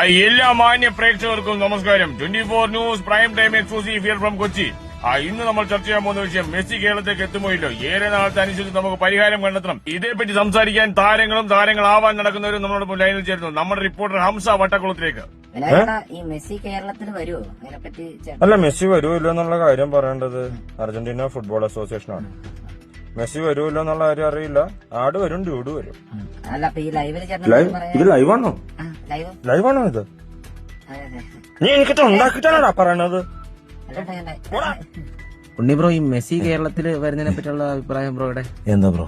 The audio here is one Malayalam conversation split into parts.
എല്ലാ മാന്യ പ്രേക്ഷകർക്കും നമസ്കാരം. 24 news prime time exclusive here from Kochi. ഇന്ന് നമ്മൾ ചർച്ച ചെയ്യാൻ പോകുന്ന വിഷയം മെസ്സി കേരളത്തിലേക്ക് എത്തുമോ ഇല്ലോ. ഏറെ നാളത്തെ അനുസരിച്ച് നമുക്ക് പരിഹാരം കണ്ടെത്തണം. ഇതേപ്പറ്റി സംസാരിക്കാൻ താരങ്ങളാവാൻ നടക്കുന്നവരും നമ്മളോട് ലൈനിൽ ചേരുന്നു. നമ്മുടെ റിപ്പോർട്ടർ ഹംസ വട്ടക്കുളത്തിലേക്ക്. ഈ മെസ്സി കേരളത്തിൽ വരുമോ? അതിനെപ്പറ്റി അല്ല, മെസ്സി വരുമല്ലോ എന്നുള്ള കാര്യം പറയേണ്ടത് അർജന്റീന ഫുട്ബോൾ അസോസിയേഷനാണ്. മെസ്സി വരുമല്ലോ എന്നുള്ള കാര്യം അറിയില്ല. ആട് വരും, ഡ്യൂഡ് വരും. അല്ല, അപ്പൊ ഈ ലൈവിൽ ഇത് ലൈവാണോ? ലൈവാണോ ഇത്? നീ എനിക്കിട്ട് ഉണ്ടാക്കിട്ടാണോടാ പറയണത്? ഉണ്ണി ബ്രോ, ഈ മെസ്സി കേരളത്തിൽ വരുന്നതിനെ പറ്റിയുള്ള അഭിപ്രായം ബ്രോയുടെ എന്താ ബ്രോ?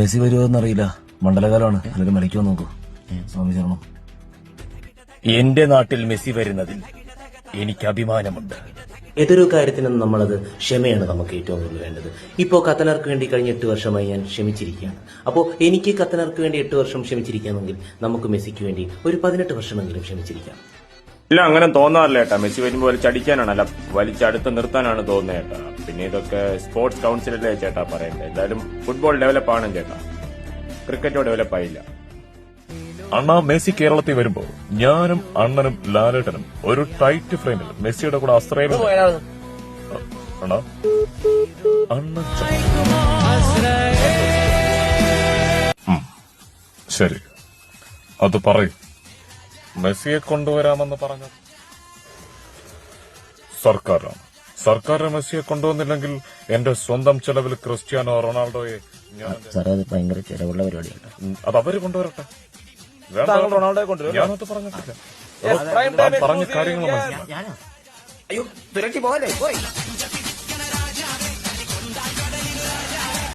മെസ്സി വരുമോന്നറിയില്ല. മണ്ഡലകാലമാണ്. അല്ലെങ്കിൽ മരിക്കുമോ നോക്കൂ. സ്വാമി ശരണം. എന്റെ നാട്ടിൽ മെസ്സി വരുന്നതിൽ എനിക്ക് അഭിമാനമുണ്ട്. ഏതൊരു കാര്യത്തിനും നമ്മളത് ക്ഷമയാണ് നമുക്ക് ഏറ്റവും കൂടുതൽ വേണ്ടത്. ഇപ്പോ ഖത്തനർക്ക് വേണ്ടി കഴിഞ്ഞ 8 വർഷമായി ഞാൻ ക്ഷമിച്ചിരിക്കുകയാണ്. അപ്പോ എനിക്ക് ഖത്തനർക്ക് വേണ്ടി 8 വർഷം ക്ഷമിച്ചിരിക്കാമെങ്കിൽ നമുക്ക് മെസ്സിക്ക് വേണ്ടി ഒരു 18 വർഷമെങ്കിലും ക്ഷമിച്ചിരിക്കാം. ഇല്ല, അങ്ങനെ തോന്നാറില്ല ചേട്ടാ. മെസ്സി വരുമ്പോൾ വലിച്ചടിക്കാനാണ്, അല്ല വലിച്ചടുത്ത് നിർത്താനാണ് തോന്നുന്നത് ചേട്ടാ. പിന്നെ ഇതൊക്കെ സ്പോർട്സ് കൌൺസിലല്ലേ ചേട്ടാ പറയണ്ടേ. എന്തായാലും ഫുട്ബോൾ ഡെവലപ്പ് ആണ് ചേട്ടാ, ക്രിക്കറ്റോ ഡെവലപ്പ് ആയില്ല. അണ്ണാ, മെസ്സി കേരളത്തിൽ വരുമ്പോ ഞാനും അണ്ണനും ലാലേട്ടനും ഒരു ടൈറ്റ് ഫ്രെയിമിൽ മെസ്സിയുടെ കൂടെ അസ്ത്രയിൽ അണ്ണാ അണ്ണൻ ശരി, അത് പറയും. മെസ്സിയെ കൊണ്ടുവരാമെന്ന് പറഞ്ഞത് സർക്കാരാണ്. സർക്കാർ മെസ്സിയെ കൊണ്ടുവന്നില്ലെങ്കിൽ എന്റെ സ്വന്തം ചെലവിൽ ക്രിസ്ത്യാനോ റൊണാൾഡോയെ സാറേ, അത് ഭയങ്കര ചെലവുള്ള പരിപാടിയാണ്. അത് അവര് കൊണ്ടുവരട്ടെ. റൊണാൾഡോയെ കൊണ്ടുവരും. ഞാനത് പറഞ്ഞിട്ടില്ല. പറഞ്ഞ കാര്യങ്ങൾ മനസ്സിലായി. അയ്യോ, തിരക്കി പോലെ